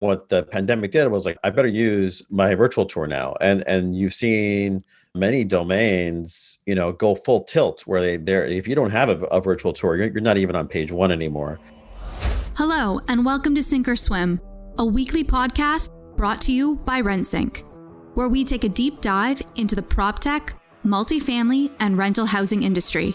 What the pandemic did was like, I better use my virtual tour now. And you've seen many domains, go full tilt where they're if you don't have a virtual tour, you're not even on page one anymore. Hello, and welcome to Sink or Swim, a weekly podcast brought to you by RentSync, where we take a deep dive into the PropTech, multifamily, and rental housing industry.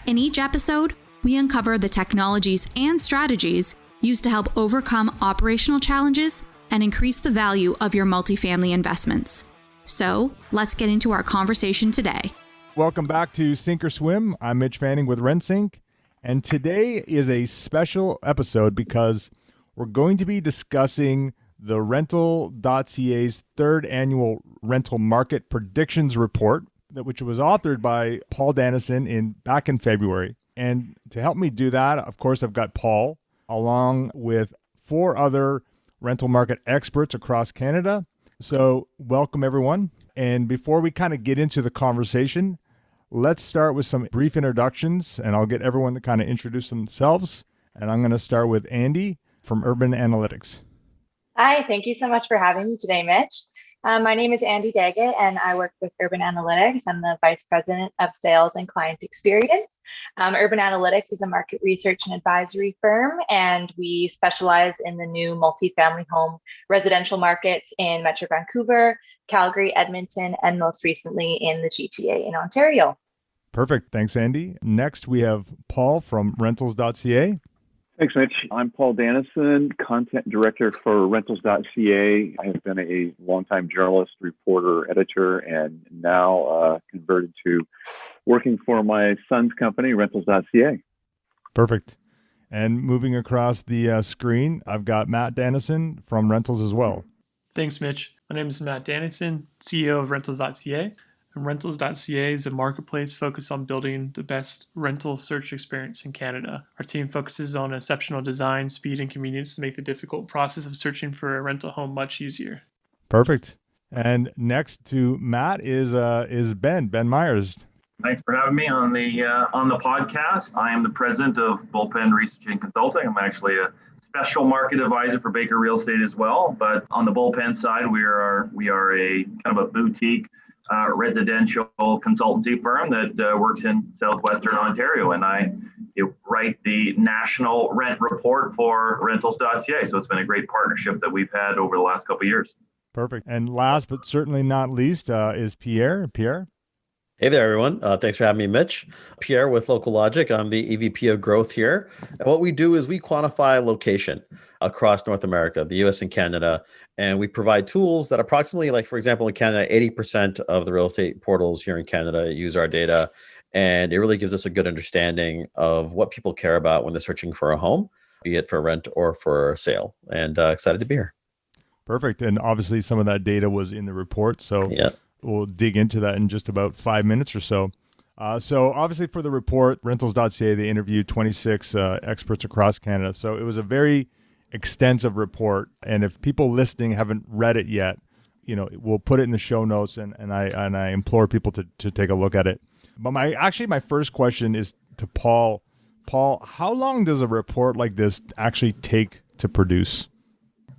In each episode, we uncover the technologies and strategies used to help overcome operational challenges and increase the value of your multifamily investments. So, let's get into our conversation today. Welcome back to Sink or Swim. I'm Mitch Fanning with RentSync, and today is a special episode because we're going to be discussing the Rentals.ca's third annual rental market predictions report, which was authored by Paul Danison back in February. And to help me do that, of course, I've got Paul, along with 4 other rental market experts across Canada. So welcome, everyone. And before we kind of get into the conversation, let's start with some brief introductions, and I'll get everyone to kind of introduce themselves. And I'm going to start with Andie from Urban Analytics. Hi, thank you so much for having me today, Mitch. My name is Andie Daggett, and I work with Urban Analytics. I'm the Vice President of Sales and Client Experience. Urban Analytics is a market research and advisory firm, and we specialize in the new multifamily home residential markets in Metro Vancouver, Calgary, Edmonton, and most recently in the GTA in Ontario. Perfect. Thanks, Andie. Next, we have Paul from Rentals.ca. Thanks, Mitch. I'm Paul Danison, Content Director for Rentals.ca. I have been a longtime journalist, reporter, editor, and now converted to working for my son's company, Rentals.ca. Perfect. And moving across the screen, I've got Matt Danison from Rentals as well. Thanks, Mitch. My name is Matt Danison, CEO of Rentals.ca. And Rentals.ca is a marketplace focused on building the best rental search experience in Canada. Our team focuses on exceptional design, speed, and convenience to make the difficult process of searching for a rental home much easier. Perfect. And next to Matt is Ben Meyers. Thanks for having me on the podcast. I am the president of Bullpen Research and Consulting. I'm actually a special market advisor for Baker Real Estate as well. But on the Bullpen side, we are a kind of a boutique residential consultancy firm that works in southwestern Ontario, and I write the national rent report for Rentals.ca. So it's been a great partnership that we've had over the last couple of years. Perfect. And last but certainly not least is Pierre. Pierre. Hey there, everyone. Thanks for having me, Mitch. Pierre with Local Logic. I'm the EVP of Growth here. And what we do is we quantify location across North America, the US and Canada, and we provide tools that approximately, like, for example, in Canada, 80% of the real estate portals here in Canada use our data. And it really gives us a good understanding of what people care about when they're searching for a home, be it for rent or for sale. And excited to be here. Perfect. And obviously some of that data was in the report. So yeah. We'll dig into that in just about 5 minutes or so. So obviously for the report, Rentals.ca, they interviewed 26 experts across Canada. So it was a very extensive report. And if people listening haven't read it yet, we'll put it in the show notes and I implore people to take a look at it. But my first question is to Paul. Paul, how long does a report like this actually take to produce?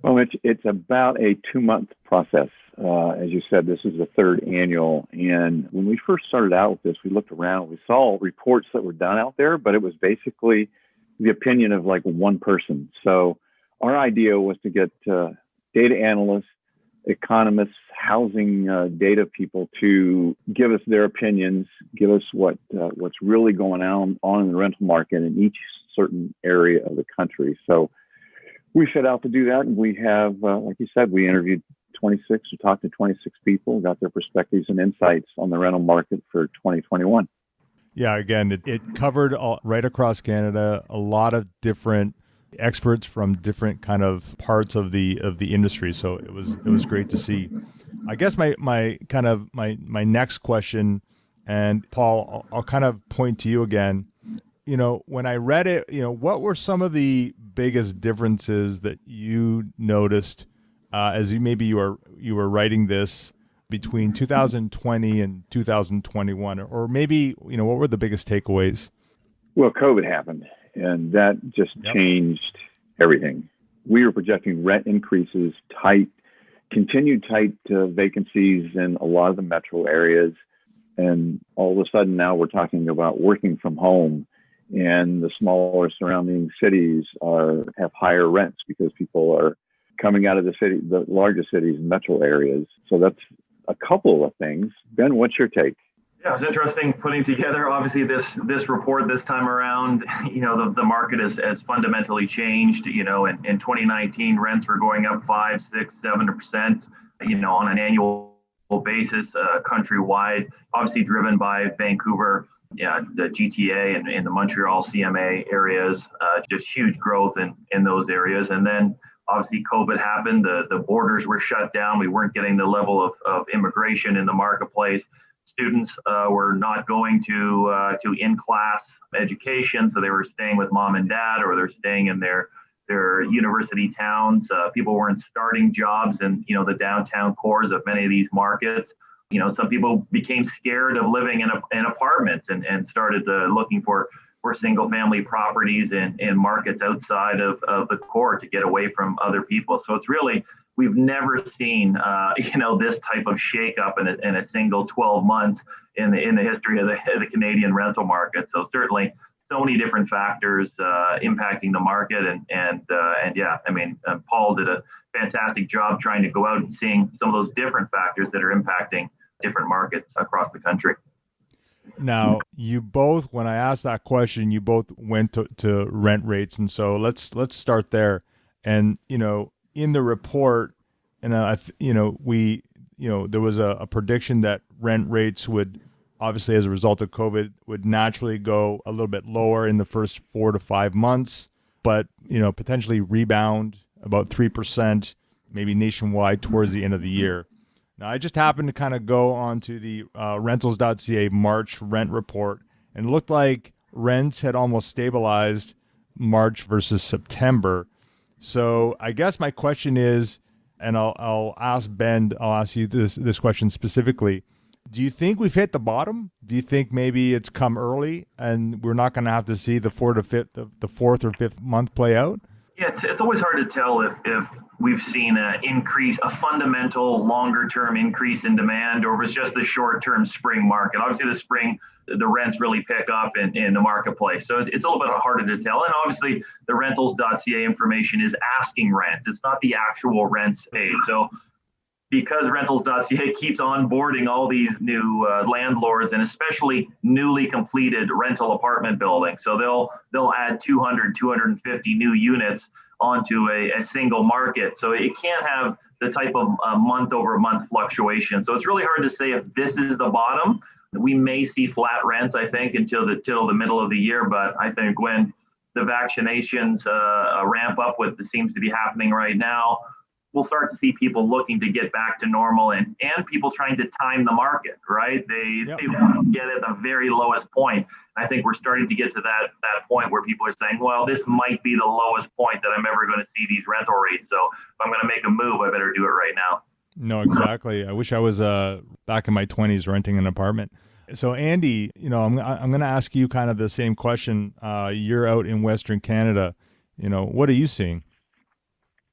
Well, it's about a 2-month process. As you said, this is the third annual. And when we first started out with this, we looked around, we saw reports that were done out there, but it was basically the opinion of like one person. So our idea was to get data analysts, economists, housing data people to give us their opinions, give us what's really going on in the rental market in each certain area of the country. So we set out to do that. And we have, like you said, we interviewed 26, we talked to 26 people, got their perspectives and insights on the rental market for 2021. Yeah, again, it covered right across Canada, a lot of different experts from different kind of parts of the industry. So it was great to see. I guess my next question, and Paul, I'll kind of point to you again. When I read it, what were some of the biggest differences that you noticed as you were writing this between 2020 and 2021, or maybe, what were the biggest takeaways? Well, COVID happened, and that just changed everything. we are projecting rent increases, continued tight vacancies in a lot of the metro areas. And all of a sudden now we're talking about working from home, and the smaller surrounding cities have higher rents because people are coming out of the largest cities and metro areas. So that's a couple of things. Ben, what's your take? Yeah, it was interesting putting together, obviously, this report this time around. The market has fundamentally changed. In 2019, rents were going up 5, 6, 7%, on an annual basis, countrywide, obviously driven by Vancouver, the GTA and the Montreal CMA areas, just huge growth in those areas. And then obviously COVID happened, the borders were shut down. We weren't getting the level of immigration in the marketplace. Students were not going to in-class education, so they were staying with mom and dad, or they're staying in their university towns. People weren't starting jobs in the downtown cores of many of these markets. Some people became scared of living in apartments and started looking for single family properties in markets outside of the core to get away from other people. So it's really, we've never seen this type of shakeup in a single 12 months in the history of the Canadian rental market. So certainly so many different factors impacting the market, and Paul did a fantastic job trying to go out and seeing some of those different factors that are impacting different markets across the country. Now, you both, when I asked that question, you both went to rent rates, and so let's start there. And in the report, and there was a prediction that rent rates would, obviously as a result of COVID, would naturally go a little bit lower in the first 4 to 5 months, but potentially rebound about 3%, maybe nationwide towards the end of the year. Now, I just happened to kind of go onto the Rentals.ca March rent report, and it looked like rents had almost stabilized March versus September. So I guess my question is, and I'll ask Ben, I'll ask you this question specifically. Do you think we've hit the bottom? Do you think maybe it's come early and we're not going to have to see the fourth or fifth month play out? Yeah, it's always hard to tell if we've seen a fundamental longer-term increase in demand, or if it's just the short-term spring market. Obviously, the spring, the rents really pick up in the marketplace. So it's a little bit harder to tell. And obviously, the Rentals.ca information is asking rents. It's not the actual rents paid. So because Rentals.ca keeps onboarding all these new landlords, and especially newly completed rental apartment buildings. So they'll add 200, 250 new units onto a single market. So it can't have the type of month over month fluctuation. So it's really hard to say if this is the bottom. We may see flat rents, I think, until the middle of the year. But I think when the vaccinations ramp up, what seems to be happening right now, we'll start to see people looking to get back to normal, and people trying to time the market, right? They want to get at the very lowest point. I think we're starting to get to that point where people are saying, well, this might be the lowest point that I'm ever going to see these rental rates. So if I'm going to make a move, I better do it right now. No, exactly. I wish I was back in my 20s renting an apartment. So Andie, I'm going to ask you kind of the same question. You're out in Western Canada. What are you seeing?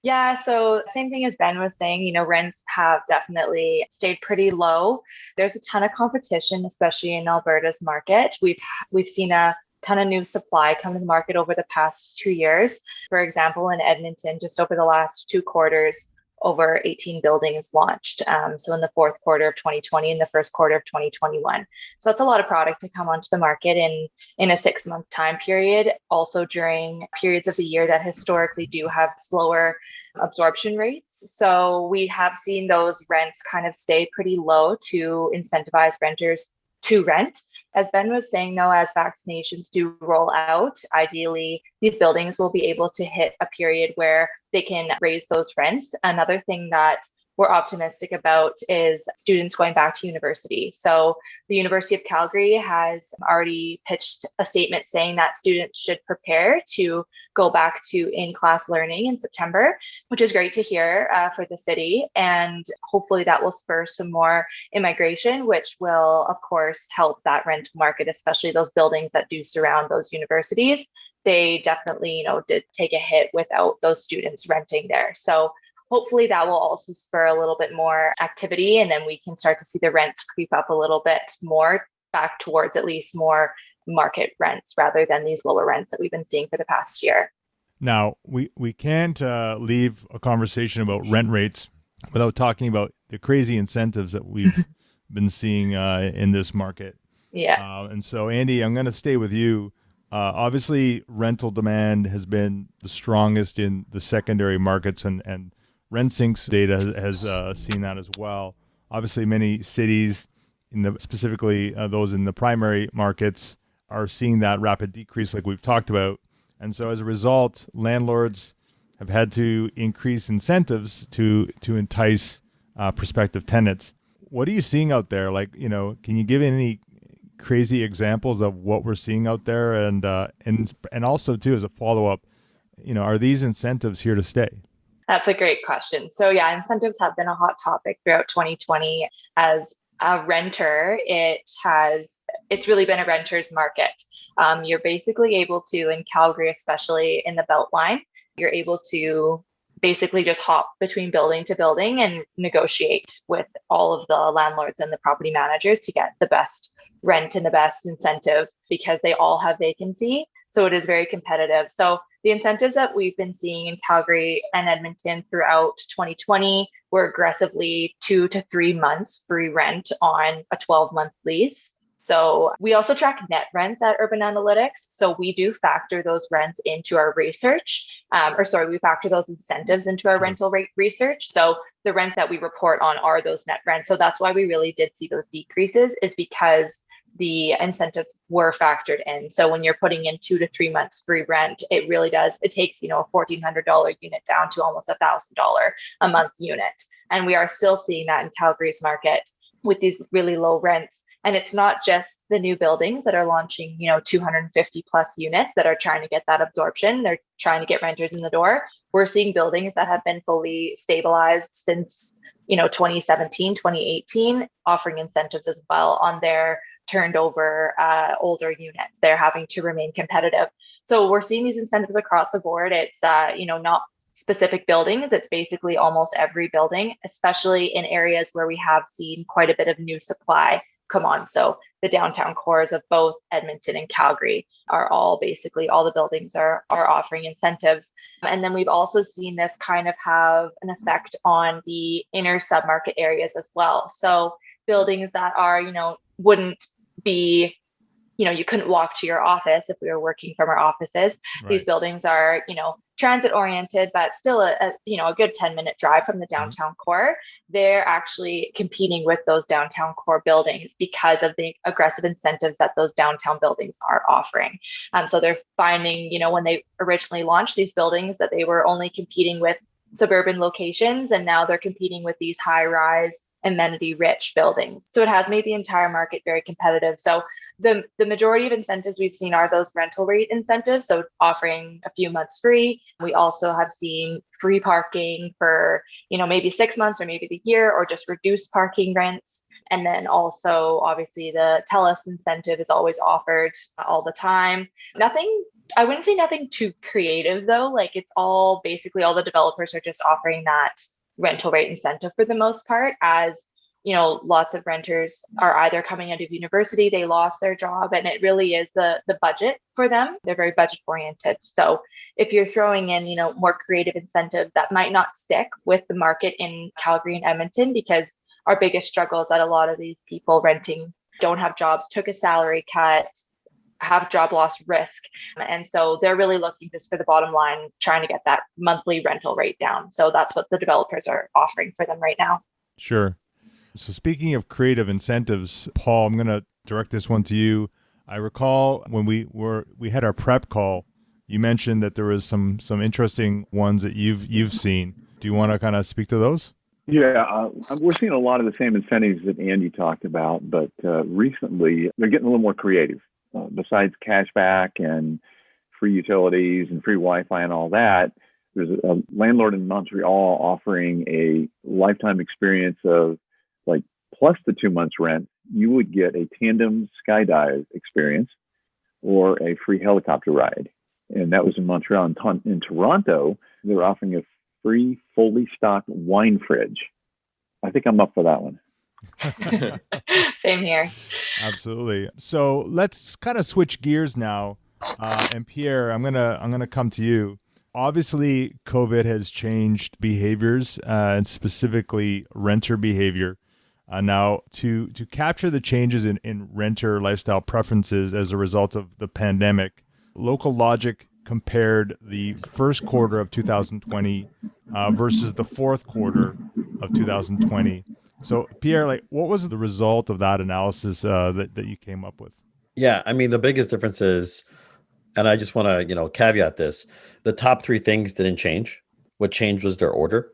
Yeah, so same thing as Ben was saying, rents have definitely stayed pretty low. There's a ton of competition, especially in Alberta's market. We've seen a ton of new supply come to the market over the past 2 years. For example, in Edmonton, just over the last 2 quarters, over 18 buildings launched. So in the fourth quarter of 2020 and the first quarter of 2021. So that's a lot of product to come onto the market in a 6-month time period. Also during periods of the year that historically do have slower absorption rates. So we have seen those rents kind of stay pretty low to incentivize renters to rent. As Ben was saying, though, as vaccinations do roll out, ideally, these buildings will be able to hit a period where they can raise those rents. Another thing that we're optimistic about is students going back to university. So the University of Calgary has already pitched a statement saying that students should prepare to go back to in-class learning in September, which is great to hear for the city. And hopefully that will spur some more immigration, which will, of course, help that rental market, especially those buildings that do surround those universities. they definitely, did take a hit without those students renting there. So hopefully that will also spur a little bit more activity, and then we can start to see the rents creep up a little bit more back towards at least more market rents rather than these lower rents that we've been seeing for the past year. Now, we can't leave a conversation about rent rates without talking about the crazy incentives that we've been seeing in this market. Yeah. And so, Andie, I'm going to stay with you. Obviously, rental demand has been the strongest in the secondary markets, and RentSync's data has seen that as well. Obviously, many cities, specifically those in the primary markets, are seeing that rapid decrease like we've talked about. And so as a result, landlords have had to increase incentives to entice prospective tenants. What are you seeing out there? Can you give any crazy examples of what we're seeing out there? And also, too, as a follow-up, are these incentives here to stay? That's a great question. So yeah, incentives have been a hot topic throughout 2020. As a renter, it's really been a renter's market. You're basically able to, in Calgary, especially in the Beltline, you're able to basically just hop between building to building and negotiate with all of the landlords and the property managers to get the best rent and the best incentive because they all have vacancy. So it is very competitive. So the incentives that we've been seeing in Calgary and Edmonton throughout 2020 were aggressively 2 to 3 months free rent on a 12-month lease. So we also track net rents at Urban Analytics. So we do factor those rents into our research, we factor those incentives into our rental rate research. So the rents that we report on are those net rents. So that's why we really did see those decreases, is because the incentives were factored in. So when you're putting in 2 to 3 months free rent, it really does. It takes, a $1,400 unit down to almost $1,000 a month unit. And we are still seeing that in Calgary's market with these really low rents. And it's not just the new buildings that are launching, 250 plus units that are trying to get that absorption. They're trying to get renters in the door. We're seeing buildings that have been fully stabilized since, 2017, 2018, offering incentives as well on their turned over older units. They're having to remain competitive. So we're seeing these incentives across the board. It's, not specific buildings. It's basically almost every building, especially in areas where we have seen quite a bit of new supply come on. So the downtown cores of both Edmonton and Calgary are all the buildings are offering incentives. And then we've also seen this kind of have an effect on the inner submarket areas as well. So buildings that are, wouldn't be, you couldn't walk to your office if we were working from our offices. Right. These buildings are, transit oriented, but still a good 10-minute drive from the downtown core. They're actually competing with those downtown core buildings because of the aggressive incentives that those downtown buildings are offering. So they're finding, when they originally launched these buildings, that they were only competing with suburban locations, and now they're competing with these high-rise, amenity-rich buildings. So it has made the entire market very competitive. So the majority of incentives we've seen are those rental rate incentives, so offering a few months free. We also have seen free parking for, maybe 6 months or maybe the year, or just reduced parking rents. And then also, obviously, the TELUS incentive is always offered all the time. I wouldn't say nothing too creative, though. It's all the developers are just offering that rental rate incentive for the most part, as lots of renters are either coming out of university, they lost their job, and it really is the budget for them. They're very budget oriented. So if you're throwing in, more creative incentives that might not stick with the market in Calgary and Edmonton, because our biggest struggle is that a lot of these people renting don't have jobs, took a salary cut, have job loss risk. And so they're really looking just for the bottom line, trying to get that monthly rental rate down. So that's what the developers are offering for them right now. Sure. So speaking of creative incentives, Paul, I'm going to direct this one to you. I recall when we had our prep call, you mentioned that there was some interesting ones that you've seen. Do you want to kind of speak to those? Yeah, we're seeing a lot of the same incentives that Andie talked about, but recently they're getting a little more creative. Besides cashback and free utilities and free Wi-Fi and all that, there's a landlord in Montreal offering a lifetime experience of plus the 2 months rent, you would get a tandem skydive experience or a free helicopter ride. and that was in Montreal. In Toronto, they were offering a free, fully stocked wine fridge. I think I'm up for that one. Same here. Absolutely. So let's kind of switch gears now. And Pierre, I'm gonna come to you. Obviously, COVID has changed behaviors, and specifically renter behavior. Now, to capture the changes in renter lifestyle preferences as a result of the pandemic, Local Logic compared the first quarter of 2020 versus the fourth quarter of 2020. So, Pierre, what was the result of that analysis that you came up with? Yeah, I mean, the biggest difference is, and I just want to, caveat this, the top three things didn't change. What changed was their order,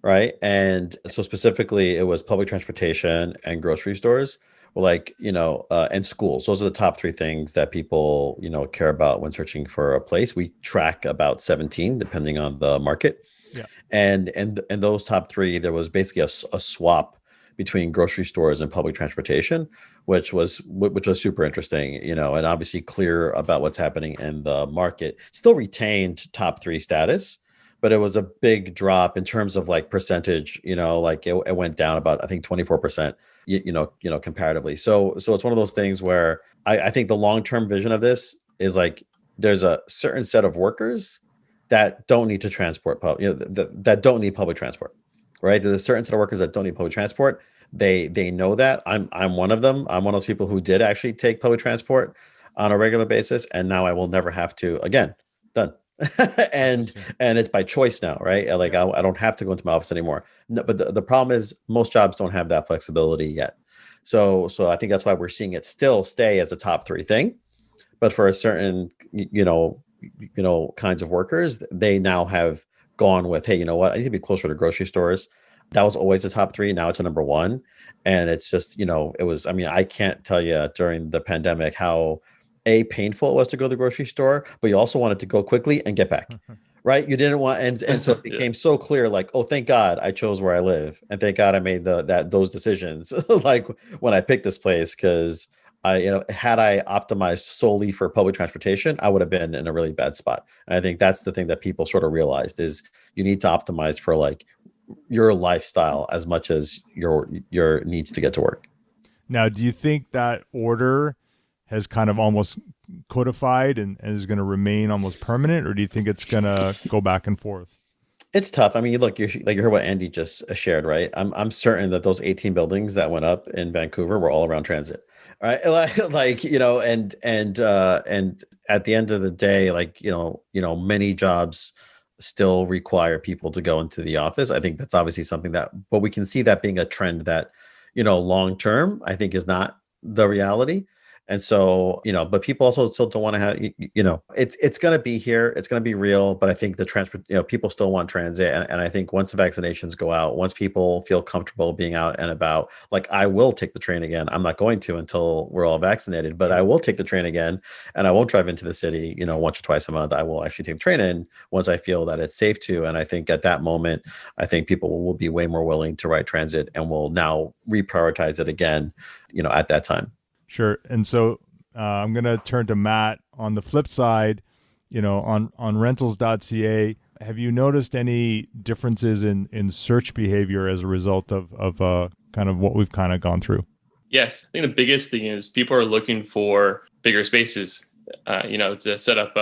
right? And so specifically, it was public transportation and grocery stores, and schools. Those are the top three things that people, care about when searching for a place. We track about 17, depending on the market. Yeah. And those top three, there was basically a swap between grocery stores and public transportation, which was super interesting, and obviously clear about what's happening in the market. Still retained top three status, but it was a big drop in terms of percentage, it went down about, I think, 24%, comparatively. So it's one of those things where I think the long-term vision of this is there's a certain set of workers that don't need to transport, that don't need public transport. Right. There's a certain set of workers that don't need public transport. They know that. I'm one of them. I'm one of those people who did actually take public transport on a regular basis. And now I will never have to again. Done. and it's by choice now. Right. I don't have to go into my office anymore. No, but the problem is most jobs don't have that flexibility yet. So I think that's why we're seeing it still stay as a top three thing. But for a certain, kinds of workers, they now have gone with, hey, you know what? I need to be closer to grocery stores. That was always the top three. Now it's a number one. And it's just, I can't tell you during the pandemic how painful it was to go to the grocery store, but you also wanted to go quickly and get back, right? You didn't want, and so it became so clear, oh, thank God I chose where I live. And thank God I made those decisions, when I picked this place, because had I optimized solely for public transportation, I would have been in a really bad spot. And I think that's the thing that people sort of realized is you need to optimize for your lifestyle as much as your needs to get to work. Now, do you think that order has kind of almost codified and is going to remain almost permanent, or do you think it's going to go back and forth? It's tough. I mean, look, you heard what Andie just shared, right? I'm certain that those 18 buildings that went up in Vancouver were all around transit. Right. And at the end of the day, many jobs still require people to go into the office. I think that's obviously something but we can see that being a trend that, long term, I think is not the reality. And so, but people also still don't want to have, it's going to be here. It's going to be real. But I think the people still want transit. And I think once the vaccinations go out, once people feel comfortable being out and about, I will take the train again. I'm not going to until we're all vaccinated, but I will take the train again. And I won't drive into the city, once or twice a month. I will actually take the train in once I feel that it's safe to. And I think at that moment, I think people will be way more willing to ride transit and will now reprioritize it again, at that time. Sure. And so I'm going to turn to Matt. On the flip side, on Rentals.ca, have you noticed any differences in search behavior as a result of kind of what we've kind of gone through? Yes. I think the biggest thing is people are looking for bigger spaces, to set up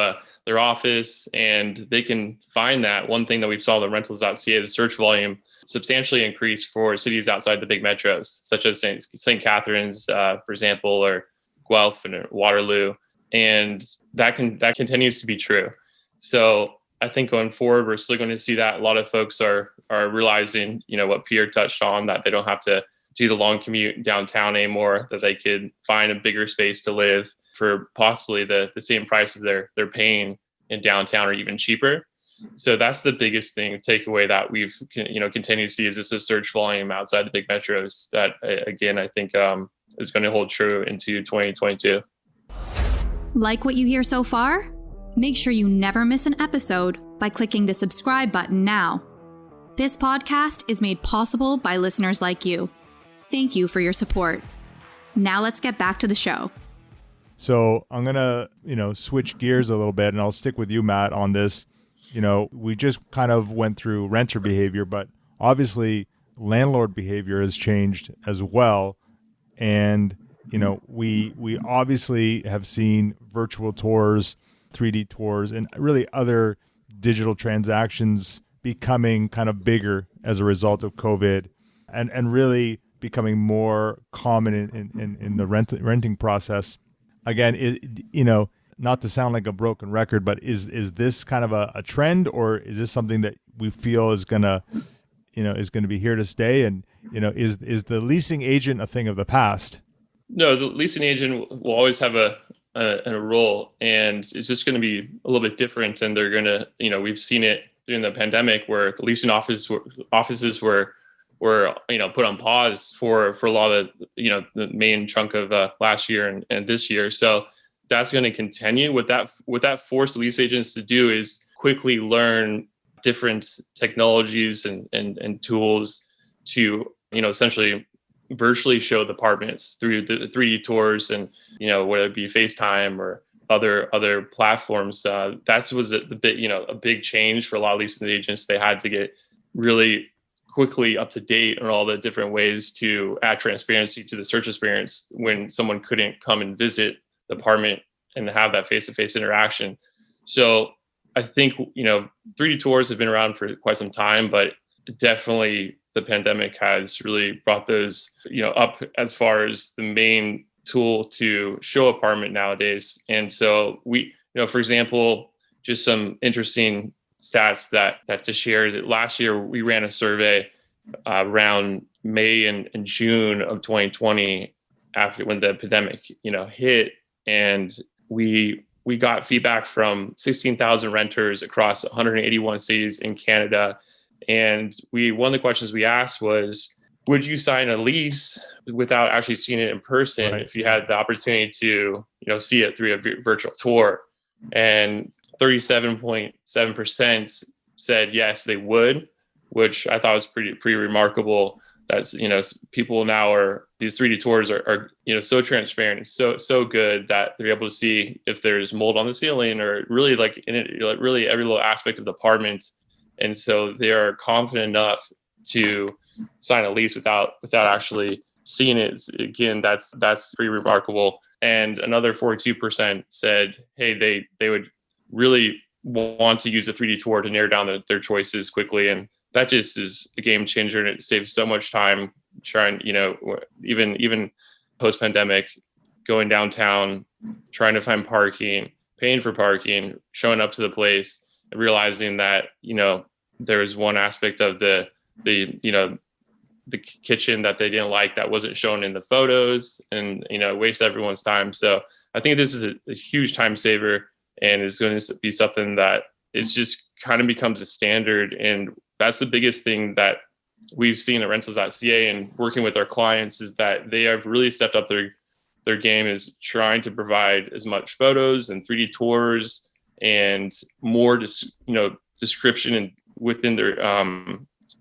their office, and they can find that. One thing that we've saw on Rentals.ca, the search volume substantially increased for cities outside the big metros, such as St. Catharines, for example, or Guelph and Waterloo. And that continues to be true. So I think going forward, we're still going to see that. A lot of folks are realizing, what Pierre touched on, that they don't have to do the long commute downtown anymore, that they could find a bigger space to live for possibly the same prices they're paying in downtown or even cheaper. So that's the biggest takeaway that we've continue to see is this a search volume outside the big metros that, again, I think is going to hold true into 2022. Like what you hear so far? Make sure you never miss an episode by clicking the subscribe button now. This podcast is made possible by listeners like you. Thank you for your support. Now let's get back to the show. So I'm going to, switch gears a little bit, and I'll stick with you, Matt, on this. We just kind of went through renter behavior, but obviously landlord behavior has changed as well. And, we obviously have seen virtual tours, 3D tours, and really other digital transactions becoming kind of bigger as a result of COVID, and really becoming more common in the renting process. Again, not to sound like a broken record, but is this kind of a trend, or is this something that we feel is gonna be here to stay? And is the leasing agent a thing of the past? No, the leasing agent will always have a role, and it's just going to be a little bit different. And they're going to, we've seen it during the pandemic where the leasing offices were put on pause for a lot of the main chunk of last year and this year. So that's going to continue. What that forced lease agents to do is quickly learn different technologies and tools to essentially virtually show the apartments through the 3D tours, and whether it be FaceTime or other platforms. That was a big change for a lot of leasing agents. They had to get really quickly up to date on all the different ways to add transparency to the search experience when someone couldn't come and visit the apartment and have that face-to-face interaction. So I think 3D tours have been around for quite some time, but definitely the pandemic has really brought those up as far as the main tool to show apartment nowadays. And so we, for example, just some interesting stats that to share, that last year we ran a survey around May and June of 2020, after when the pandemic hit, and we got feedback from 16,000 renters across 181 cities in Canada. And one of the questions we asked was, would you sign a lease without actually seeing it in person, right, if you had the opportunity to, see it through a virtual tour? And 37.7% said yes, they would, which I thought was pretty remarkable. That's, people now these 3D tours are so transparent and so good that they're able to see if there's mold on the ceiling, or really really every little aspect of the apartment. And so they are confident enough to sign a lease without actually seeing it. Again, that's pretty remarkable. And another 42% said, hey, they would really want to use a 3D tour to narrow down their choices quickly. And that just is a game changer, and it saves so much time trying, even post-pandemic, going downtown, trying to find parking, paying for parking, showing up to the place, and realizing that, there was one aspect of the kitchen that they didn't like that wasn't shown in the photos, and, waste everyone's time. So I think this is a huge time saver, and is going to be something that it's just kind of becomes a standard. And that's the biggest thing that we've seen at Rentals.ca and working with our clients, is that they have really stepped up their game, is trying to provide as much photos and 3D tours and more description and within their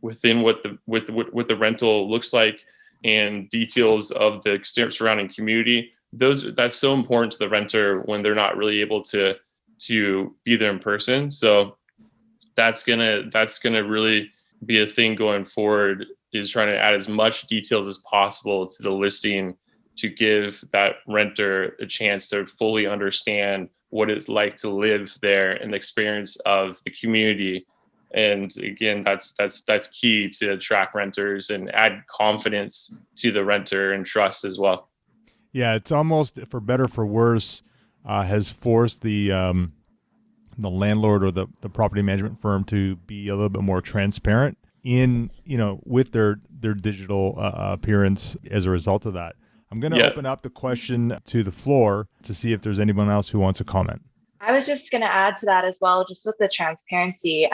within what the rental looks like, and details of the surrounding community. That's so important to the renter when they're not really able to be there in person. So that's gonna really be a thing going forward, is trying to add as much details as possible to the listing to give that renter a chance to fully understand what it's like to live there and the experience of the community. And again, that's key to attract renters and add confidence to the renter and trust as well. Yeah, it's almost, for better for worse, has forced the landlord or the property management firm to be a little bit more transparent in, with their digital appearance as a result of that. I'm going to open up the question to the floor to see if there's anyone else who wants to comment. I was just going to add to that as well, just with the transparency.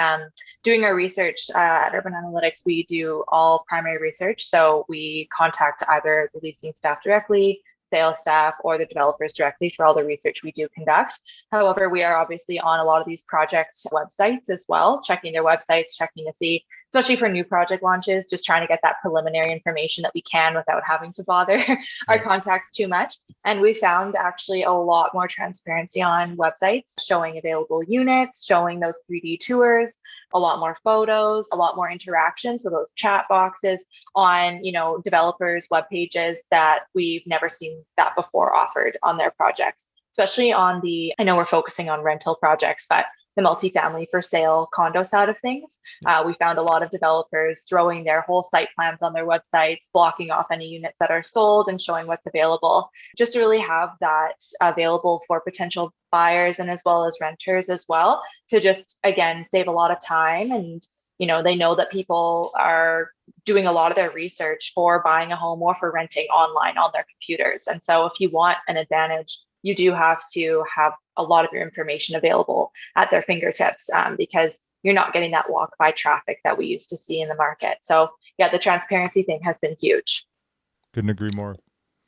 Doing our research at Urban Analytics, we do all primary research. So we contact either the leasing staff directly, sales staff, or the developers directly for all the research we do conduct. However, we are obviously on a lot of these project websites as well, checking their websites, checking to see especially for new project launches, just trying to get that preliminary information that we can without having to bother our contacts too much. And we found actually a lot more transparency on websites, showing available units, showing those 3D tours, a lot more photos, a lot more interaction. So those chat boxes on, developers' web pages that we've never seen that before offered on their projects, especially on I know we're focusing on rental projects, but the multifamily for sale condo side of things. We found a lot of developers throwing their whole site plans on their websites, blocking off any units that are sold and showing what's available, just to really have that available for potential buyers and as well as renters as well, to just, again, save a lot of time. And, they know that people are doing a lot of their research for buying a home or for renting online on their computers. And so if you want an advantage, you do have to have a lot of your information available at their fingertips, because you're not getting that walk by traffic that we used to see in the market. So yeah, the transparency thing has been huge. Couldn't agree more.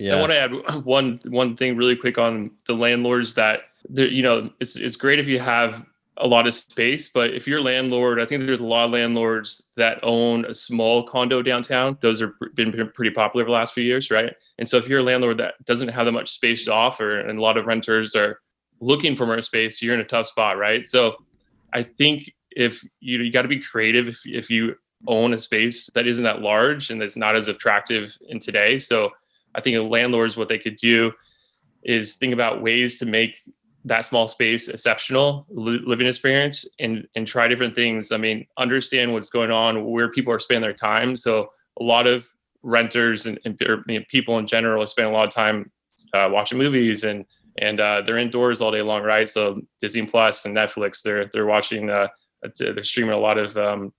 Yeah. I want to add one thing really quick on the landlords that it's great if you have a lot of space, but if you're a landlord, I think there's a lot of landlords that own a small condo downtown. Those have been pretty popular the last few years, right? And so if you're a landlord that doesn't have that much space to offer, and a lot of renters are looking for more space, you're in a tough spot, right? So I think if you got to be creative if you own a space that isn't that large and that's not as attractive in today. So I think landlords, what they could do is think about ways to make that small space exceptional living experience, and try different things. I mean, understand what's going on, where people are spending their time. So a lot of renters and people in general are spending a lot of time watching movies and they're indoors all day long, right? So Disney Plus and Netflix, they're watching, they're streaming a lot of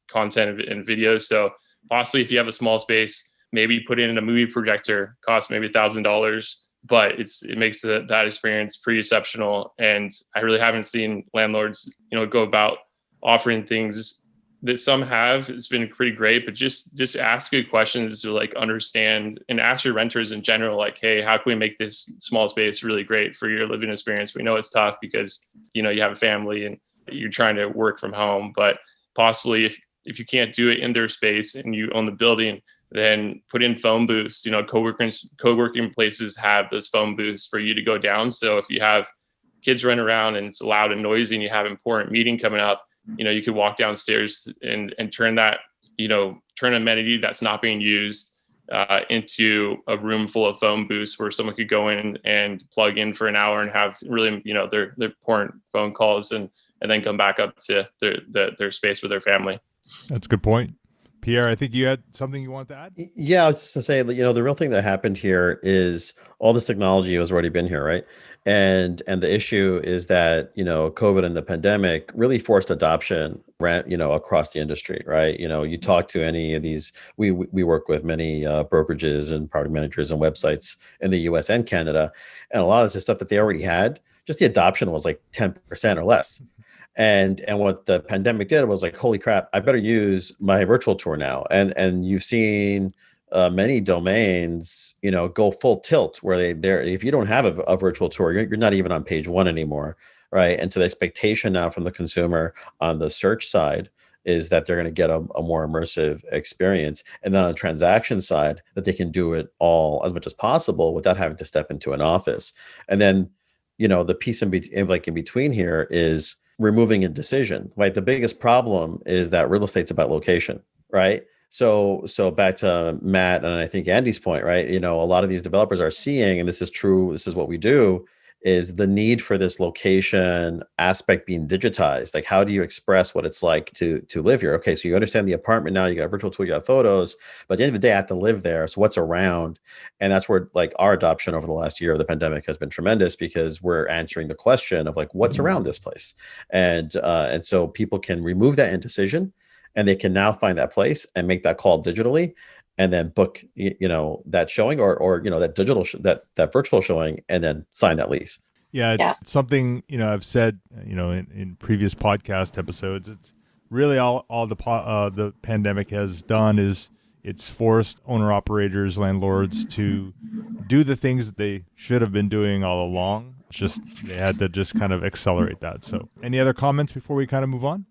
content and videos. So possibly if you have a small space, maybe put in a movie projector, costs maybe $1,000. But it makes that experience pretty exceptional. And I really haven't seen landlords, go about offering things that some have. It's been pretty great, but just ask good questions to understand, and ask your renters in general, hey, how can we make this small space really great for your living experience? We know it's tough because, you have a family and you're trying to work from home, but possibly if you can't do it in their space and you own the building, then put in phone booths. Co-working places have those phone booths for you to go down. So if you have kids running around and it's loud and noisy and you have an important meeting coming up, you could walk downstairs and turn that, turn an amenity that's not being used into a room full of phone booths where someone could go in and plug in for an hour and have really, their important phone calls and then come back up to their space with their family. That's a good point. Pierre, I think you had something you want to add? Yeah, I was just going to say, the real thing that happened here is all this technology has already been here, right? And the issue is that, COVID and the pandemic really forced adoption, across the industry, right? You talk to any of these, we work with many brokerages and property managers and websites in the US and Canada. And a lot of this is stuff that they already had, just the adoption was 10% or less. And what the pandemic did was holy crap, I better use my virtual tour now. And you've seen many domains, go full tilt where if you don't have a virtual tour, you're not even on page one anymore, right? And so the expectation now from the consumer on the search side is that they're going to get a more immersive experience. And then on the transaction side, that they can do it all as much as possible without having to step into an office. And then, the piece in between here is removing a decision, right? The biggest problem is that real estate's about location, right? So back to Matt and I think Andie's point, right? A lot of these developers are seeing, and this is true, this is what we do, is the need for this location aspect being digitized. How do you express what it's like to live here? Okay, so you understand the apartment now, you got a virtual tour, you got photos, but at the end of the day, I have to live there. So what's around? And that's where our adoption over the last year of the pandemic has been tremendous, because we're answering the question of what's around this place. And so people can remove that indecision, and they can now find that place and make that call digitally, and then book, that showing or that digital, that virtual showing, and then sign that lease. Yeah, it's something, I've said, in previous podcast episodes. It's really all the pandemic has done is it's forced owner operators, landlords to do the things that they should have been doing all along. It's just they had to just kind of accelerate that. So, any other comments before we kind of move on?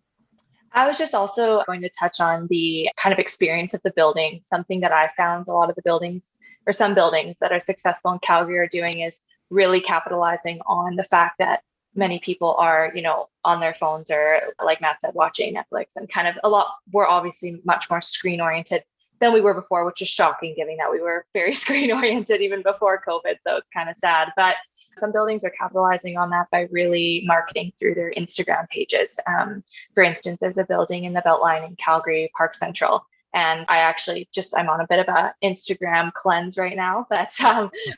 I was just also going to touch on the kind of experience of the building. Something that I found a lot of the buildings, or some buildings that are successful in Calgary, are doing is really capitalizing on the fact that many people are, on their phones, or like Matt said, watching Netflix, and kind of we're obviously much more screen oriented than we were before, which is shocking given that we were very screen oriented even before COVID. So it's kind of sad, but some buildings are capitalizing on that by really marketing through their Instagram pages. For instance, there's a building in the Beltline in Calgary, Park Central. And I actually I'm on a bit of a Instagram cleanse right now. But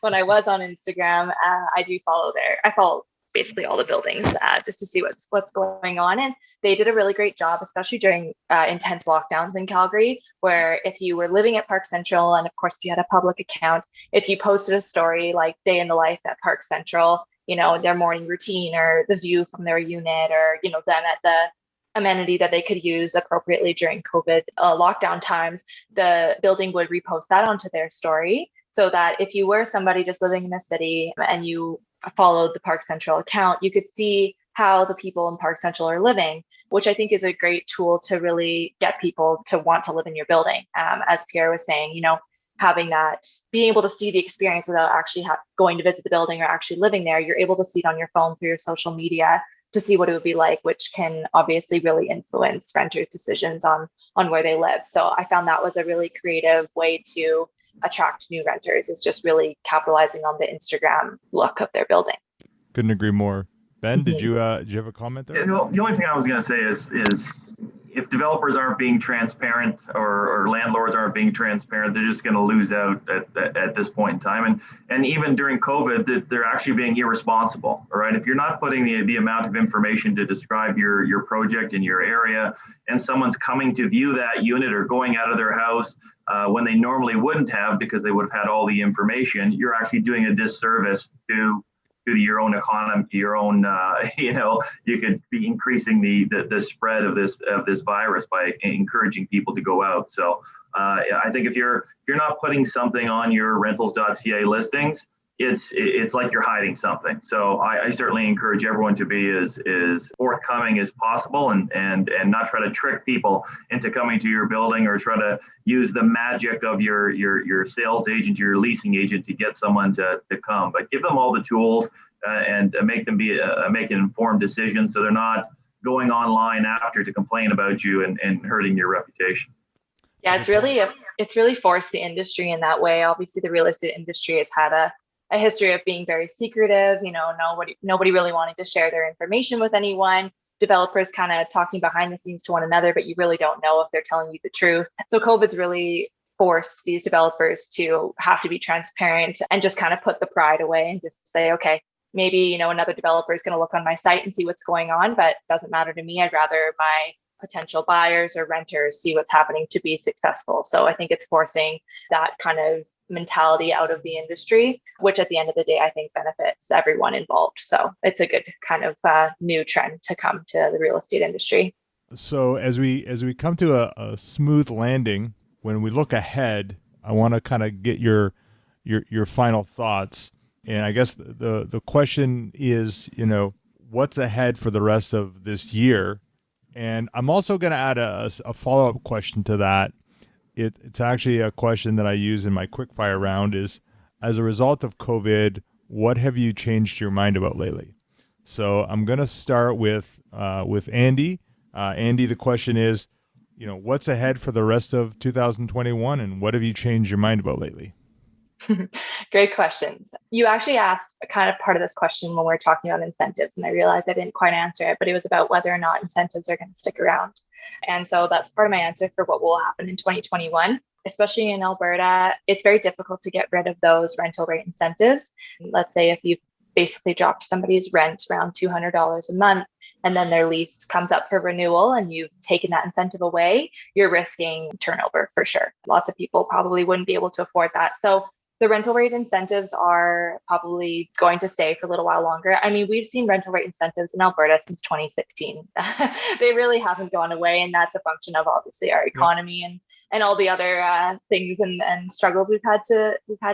when I was on Instagram, I do follow there. I follow basically all the buildings just to see what's going on. And they did a really great job, especially during intense lockdowns in Calgary, where if you were living at Park Central, and of course, if you had a public account, if you posted a story like day in the life at Park Central, their morning routine, or the view from their unit, or, them at the amenity that they could use appropriately during COVID lockdown times, the building would repost that onto their story. So that if you were somebody just living in a city and you followed the Park Central account, you could see how the people in Park Central are living, which I think is a great tool to really get people to want to live in your building. As Pierre was saying, having that, being able to see the experience without actually going to visit the building or actually living there, you're able to see it on your phone through your social media to see what it would be like, which can obviously really influence renters' decisions on where they live. So I found that was a really creative way to attract new renters, is just really capitalizing on the Instagram look of their building. Couldn't agree more. Ben, did you have a comment there? Yeah, the only thing I was going to say is if developers aren't being transparent, or landlords aren't being transparent, they're just going to lose out at this point in time. And even during COVID, they're actually being irresponsible. All right, if you're not putting the amount of information to describe your project in your area, and someone's coming to view that unit or going out of their house when they normally wouldn't have, because they would have had all the information, you're actually doing a disservice to your own economy, your own, you could be increasing the spread of this virus by encouraging people to go out. So I think if you're not putting something on your Rentals.ca listings, it's like you're hiding something. So I certainly encourage everyone to be as forthcoming as possible, and not try to trick people into coming to your building, or try to use the magic of your sales agent, your leasing agent, to get someone to come. But give them all the tools and make them make an informed decision, so they're not going online after to complain about you and hurting your reputation. Yeah, it's really forced the industry in that way. Obviously, the real estate industry has had a history of being very secretive, nobody really wanting to share their information with anyone, developers kind of talking behind the scenes to one another, but you really don't know if they're telling you the truth. So COVID's really forced these developers to have to be transparent and just kind of put the pride away and just say, okay, maybe, another developer is going to look on my site and see what's going on, but it doesn't matter to me. I'd rather my potential buyers or renters see what's happening to be successful. So I think it's forcing that kind of mentality out of the industry, which at the end of the day, I think benefits everyone involved. So it's a good kind of new trend to come to the real estate industry. So as we come to a smooth landing, when we look ahead, I want to kind of get your final thoughts. And I guess the question is, what's ahead for the rest of this year? And I'm also going to add a follow-up question to that. It's actually a question that I use in my quickfire round is, as a result of COVID, what have you changed your mind about lately? So I'm going to start with Andie. Andie, the question is, what's ahead for the rest of 2021, and what have you changed your mind about lately? Great questions. You actually asked a kind of part of this question when we were talking about incentives, and I realized I didn't quite answer it, but it was about whether or not incentives are going to stick around. And so that's part of my answer for what will happen in 2021. Especially in Alberta, it's very difficult to get rid of those rental rate incentives. Let's say if you've basically dropped somebody's rent around $200 a month, and then their lease comes up for renewal and you've taken that incentive away, you're risking turnover for sure. Lots of people probably wouldn't be able to afford that. So the rental rate incentives are probably going to stay for a little while longer. I mean, we've seen rental rate incentives in Alberta since 2016. They really haven't gone away. And that's a function of obviously our economy and all the other things and struggles we've had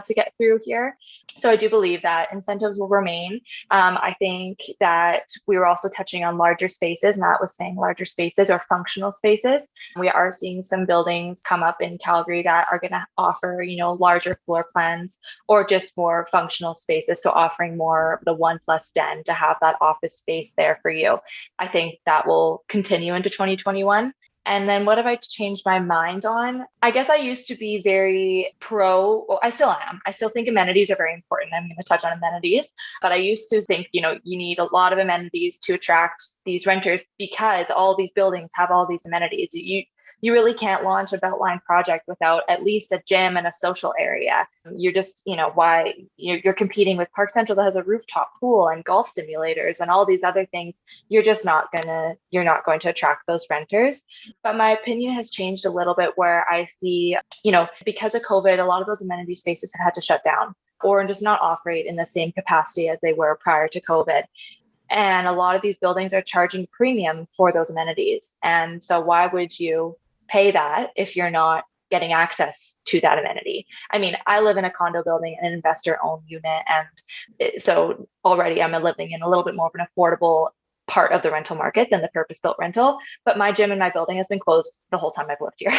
to get through here. So I do believe that incentives will remain. I think that we were also touching on larger spaces. Matt was saying larger spaces or functional spaces. We are seeing some buildings come up in Calgary that are going to offer, larger floor plans or just more functional spaces. So offering more of the 1+ den to have that office space there for you. I think that will continue into 2021. And then what have I changed my mind on? I guess I used to be very I still am. I still think amenities are very important. I'm going to touch on amenities, but I used to think, you need a lot of amenities to attract these renters because all these buildings have all these amenities. You really can't launch a Beltline project without at least a gym and a social area. You're just, why you're competing with Park Central that has a rooftop pool and golf simulators and all these other things. You're not going to attract those renters. But my opinion has changed a little bit where I see, because of COVID, a lot of those amenity spaces have had to shut down or just not operate in the same capacity as they were prior to COVID. And a lot of these buildings are charging premium for those amenities. And so why would you pay that if you're not getting access to that amenity? I mean, I live in a condo building, an investor-owned unit. And so already I'm living in a little bit more of an affordable part of the rental market than the purpose-built rental. But my gym in my building has been closed the whole time I've lived here.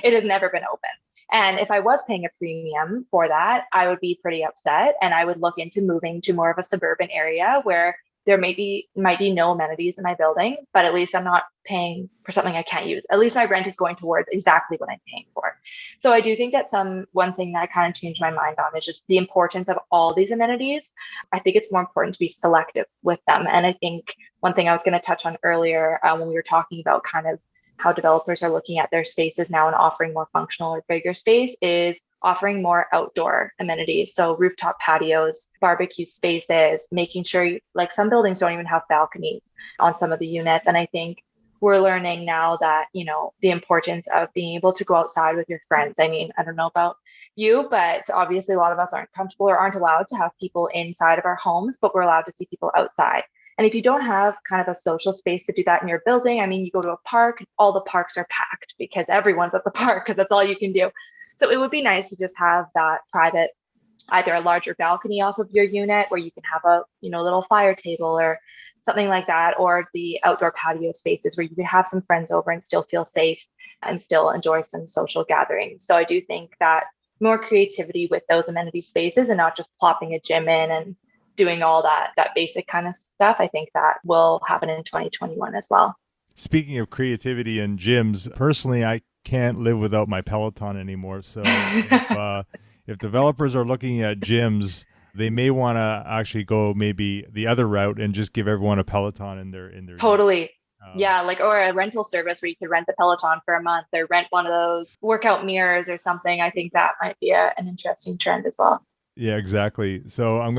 It has never been open. And if I was paying a premium for that, I would be pretty upset. And I would look into moving to more of a suburban area where there might be no amenities in my building, but at least I'm not paying for something I can't use. At least my rent is going towards exactly what I'm paying for. So I do think that one thing that I kind of changed my mind on is just the importance of all these amenities. I think it's more important to be selective with them. And I think one thing I was going to touch on earlier when we were talking about kind of how developers are looking at their spaces now and offering more functional or bigger space is offering more outdoor amenities. So rooftop patios, barbecue spaces, making sure like some buildings don't even have balconies on some of the units. And I think we're learning now that, the importance of being able to go outside with your friends. I mean, I don't know about you, but obviously a lot of us aren't comfortable or aren't allowed to have people inside of our homes, but we're allowed to see people outside. And if you don't have kind of a social space to do that in your building, I mean, you go to a park, all the parks are packed because everyone's at the park because that's all you can do. So it would be nice to just have that private, either a larger balcony off of your unit where you can have a, little fire table or something like that, or the outdoor patio spaces where you can have some friends over and still feel safe and still enjoy some social gatherings. So I do think that more creativity with those amenity spaces and not just plopping a gym in and doing all that basic kind of stuff. I think that will happen in 2021 as well. Speaking of creativity and gyms, personally, I can't live without my Peloton anymore. So if developers are looking at gyms, they may want to actually go maybe the other route and just give everyone a Peloton in their Totally. Yeah, or a rental service where you could rent the Peloton for a month or rent one of those workout mirrors or something. I think that might be an interesting trend as well. Yeah, exactly. So I'm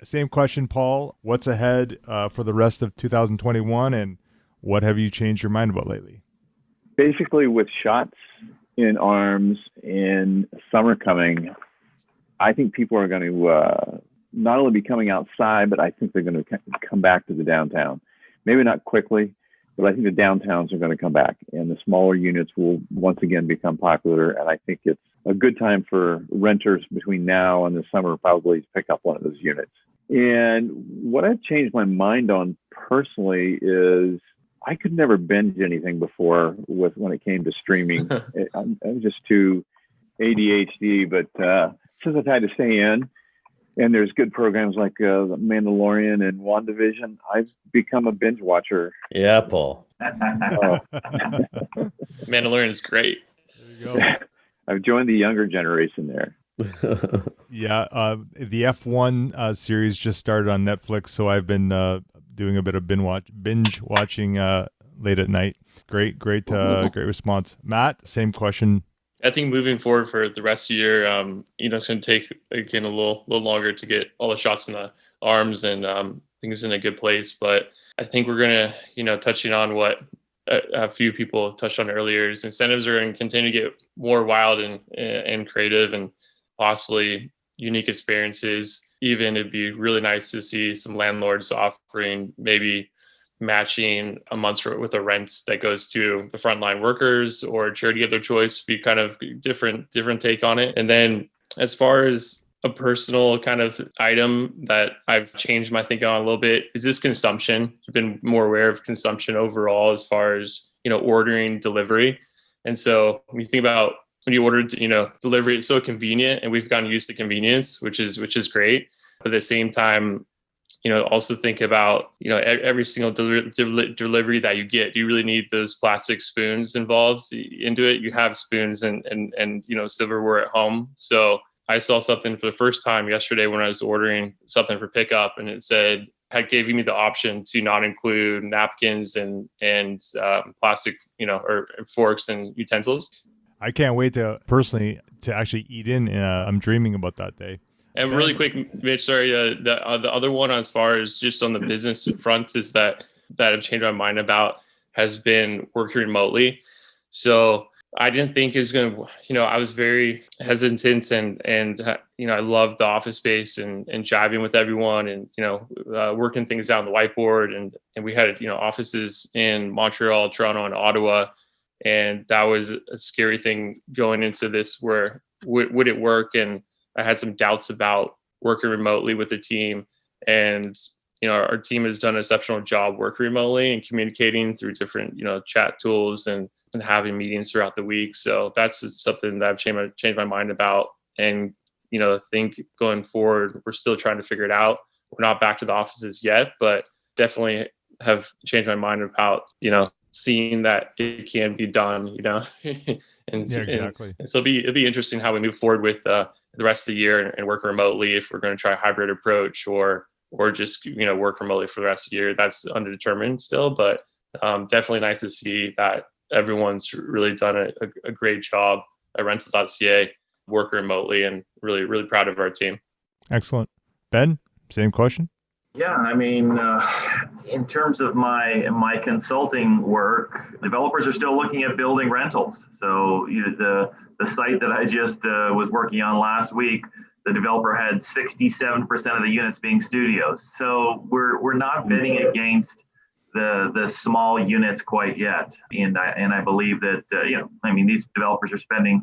same question, Paul. What's ahead for the rest of 2021 and what have you changed your mind about lately? Basically, with shots in arms and summer coming, I think people are going to not only be coming outside, but I think they're going to come back to the downtown. Maybe not quickly, but I think the downtowns are going to come back and the smaller units will once again become popular. And I think it's a good time for renters between now and the summer probably to pick up one of those units. And what I've changed my mind on personally is I could never binge anything before when it came to streaming. I'm just too ADHD, but since I've had to stay in, and there's good programs like The Mandalorian and WandaVision, I've become a binge watcher. Yeah, Paul. Mandalorian is great. There you go. I've joined the younger generation there. Yeah, the F1 series just started on Netflix, so I've been doing a bit of binge watching late at night. Great response. Matt, same question. I think moving forward for the rest of the year, it's going to take again a little longer to get all the shots in the arms and things in a good place. But I think we're going to, touching on what a few people touched on earlier, is incentives are going to continue to get more wild and creative, and possibly unique experiences. Even it'd be really nice to see some landlords offering maybe matching a month's with a rent that goes to the frontline workers or charity of their choice. Be kind of different take on it. And then as far as a personal kind of item that I've changed my thinking on a little bit is this consumption. I've been more aware of consumption overall as far as, ordering delivery. And so when you think about when you order, delivery, it's so convenient, and we've gotten used to convenience, which is great. But at the same time, also think about, every single delivery that you get, do you really need those plastic spoons involved into it? You have spoons and silverware at home. So I saw something for the first time yesterday when I was ordering something for pickup, and it gave me the option to not include napkins and plastic, or forks and utensils. I can't wait to actually eat in. I'm dreaming about that day. And really quick, Mitch, sorry, the other one as far as just on the business front is that I've changed my mind about has been working remotely. So I didn't think it was going to, I was very hesitant and I love the office space and jiving with everyone and, working things out on the whiteboard. And we had, offices in Montreal, Toronto, and Ottawa. And that was a scary thing going into this where would it work? And I had some doubts about working remotely with the team. And, our team has done an exceptional job working remotely and communicating through different, chat tools and having meetings throughout the week. So that's something that I've changed my mind about. And, I think going forward, we're still trying to figure it out. We're not back to the offices yet, but definitely have changed my mind about, seeing that it can be done, and, yeah, exactly. And so it'll be interesting how we move forward with the rest of the year and work remotely, if we're going to try a hybrid approach or just, work remotely for the rest of the year. That's undetermined still, but definitely nice to see that everyone's really done a great job at Rentals.ca working remotely, and really, really proud of our team. Excellent. Ben, same question. Yeah, I mean, in terms of my consulting work, developers are still looking at building rentals. So the site that I just was working on last week, the developer had 67% of the units being studios. So we're not bidding against the small units quite yet. And I believe that these developers are spending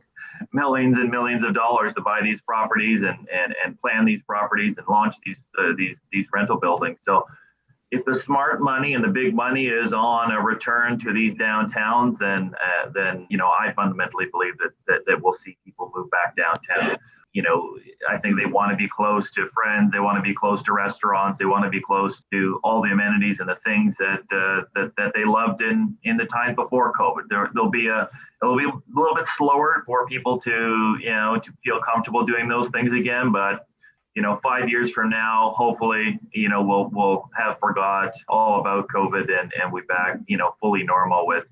millions and millions of dollars to buy these properties and plan these properties and launch these rental buildings. So if the smart money and the big money is on a return to these downtowns, then I fundamentally believe that we'll see people move back downtown. I think they want to be close to friends. They want to be close to restaurants. They want to be close to all the amenities and the things that they loved in the time before COVID. It'll be a little bit slower for people to feel comfortable doing those things again. But 5 years from now, hopefully, we'll have forgot all about COVID and we're back, fully normal with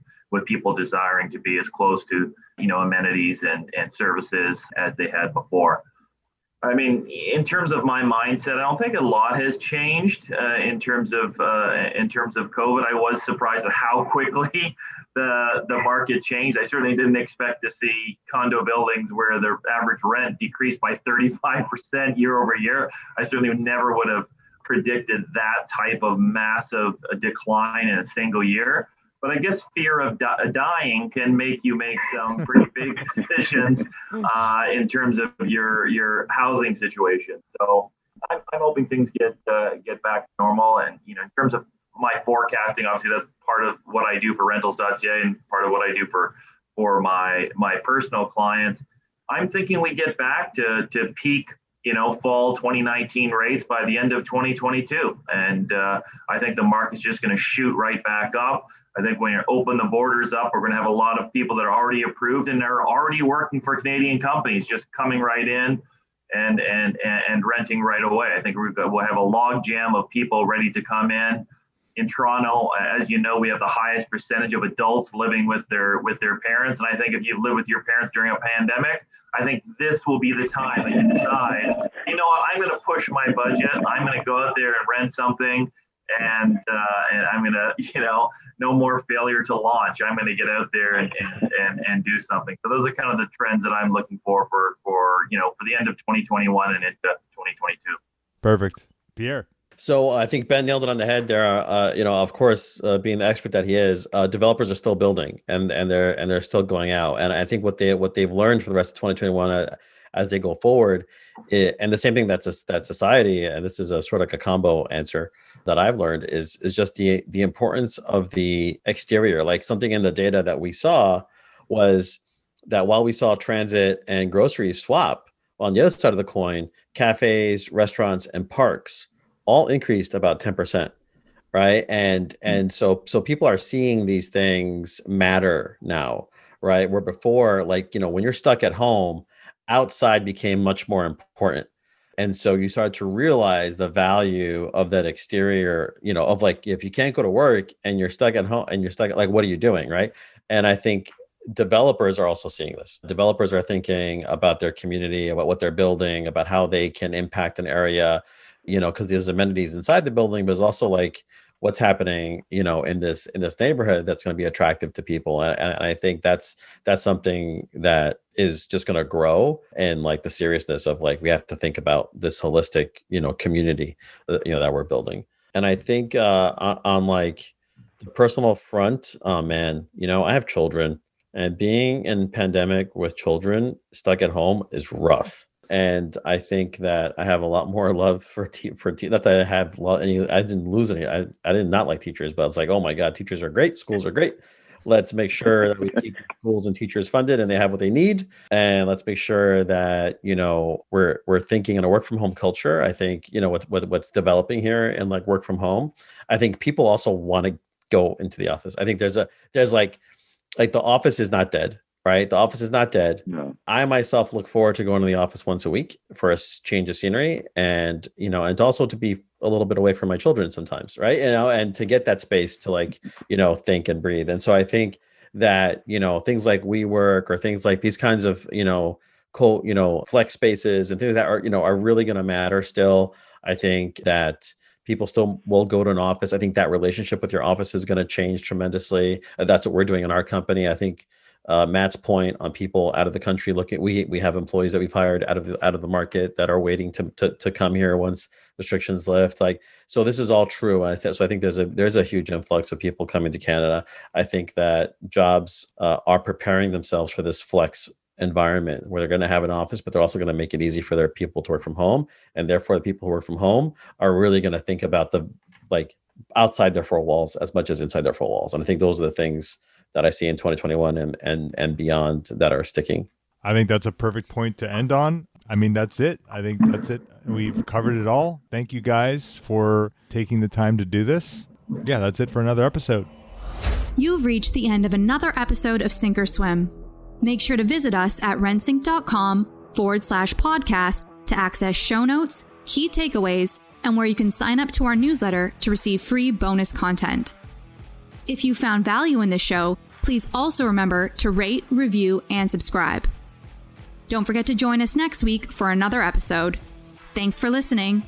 people desiring to be as close to, amenities and services as they had before. I mean, in terms of my mindset, I don't think a lot has changed in terms of COVID. I was surprised at how quickly the market changed. I certainly didn't expect to see condo buildings where the average rent decreased by 35% year over year. I certainly never would have predicted that type of massive decline in a single year. But I guess fear of dying can make you make some pretty big decisions in terms of your housing situation. So I'm hoping things get back to normal. And in terms of my forecasting, obviously that's part of what I do for Rentals.ca and part of what I do for my personal clients. I'm thinking we get back to peak fall 2019 rates by the end of 2022. And I think the market's just going to shoot right back up. I think when you open the borders up, we're going to have a lot of people that are already approved and are already working for Canadian companies just coming right in and renting right away. I think we'll have a log jam of people ready to come in. In Toronto, as you know, we have the highest percentage of adults living with their parents. And I think if you live with your parents during a pandemic, I think this will be the time that you decide, I'm going to push my budget. I'm going to go out there and rent something and I'm going to, no more failure to launch. I'm going to get out there and do something. So those are kind of the trends that I'm looking for the end of 2021 and into 2022. Perfect. Pierre. So I think Ben nailed it on the head there. Of course, being the expert that he is, developers are still building and they're still going out. And I think what they've learned for the rest of 2021 as they go forward, and the same thing that society, and this is a sort of like a combo answer that I've learned is just the importance of the exterior. Like something in the data that we saw was that while we saw transit and groceries swap, on the other side of the coin, cafes, restaurants, and parks all increased about 10%, right? And so people are seeing these things matter now, right? Where before, when you're stuck at home, outside became much more important. And so you started to realize the value of that exterior, of if you can't go to work and you're stuck at home and what are you doing, right? And I think developers are also seeing this. Developers are thinking about their community, about what they're building, about how they can impact an area, because there's amenities inside the building, but it's also what's happening, in this neighborhood that's going to be attractive to people. And I think that's something that is just going to grow, and the seriousness of we have to think about this holistic, community, that we're building. And I think on the personal front, man, I have children, and being in pandemic with children stuck at home is rough. And I think that I have a lot more love for not that I have any, I didn't lose any. I did not like teachers, but it's oh my God, teachers are great. Schools are great. Let's make sure that we keep schools and teachers funded and they have what they need. And let's make sure that, we're thinking in a work from home culture. I think, what's developing here in work from home, I think people also want to go into the office. I think there's the office is not dead. Right. The office is not dead. No. I myself look forward to going to the office once a week for a change of scenery and also to be a little bit away from my children sometimes. Right. And to get that space to think and breathe. And so I think that, things like WeWork or things like these kinds of, flex spaces and things that are really going to matter still. I think that people still will go to an office. I think that relationship with your office is going to change tremendously. That's what we're doing in our company. I think Matt's point on people out of the country we have employees that we've hired out of the market that are waiting to come here once restrictions lift. So this is all true. So I think there's a huge influx of people coming to Canada. I think that jobs are preparing themselves for this flex environment where they're going to have an office, but they're also going to make it easy for their people to work from home. And therefore the people who work from home are really going to think about the outside their four walls as much as inside their four walls. And I think those are the things that I see in 2021 and beyond that are sticking. I think that's a perfect point to end on. I mean, that's it. I think that's it. We've covered it all. Thank you guys for taking the time to do this. Yeah, that's it for another episode. You've reached the end of another episode of Sink or Swim. Make sure to visit us at rentsync.com/podcast to access show notes, key takeaways, and where you can sign up to our newsletter to receive free bonus content. If you found value in this show, please also remember to rate, review, and subscribe. Don't forget to join us next week for another episode. Thanks for listening.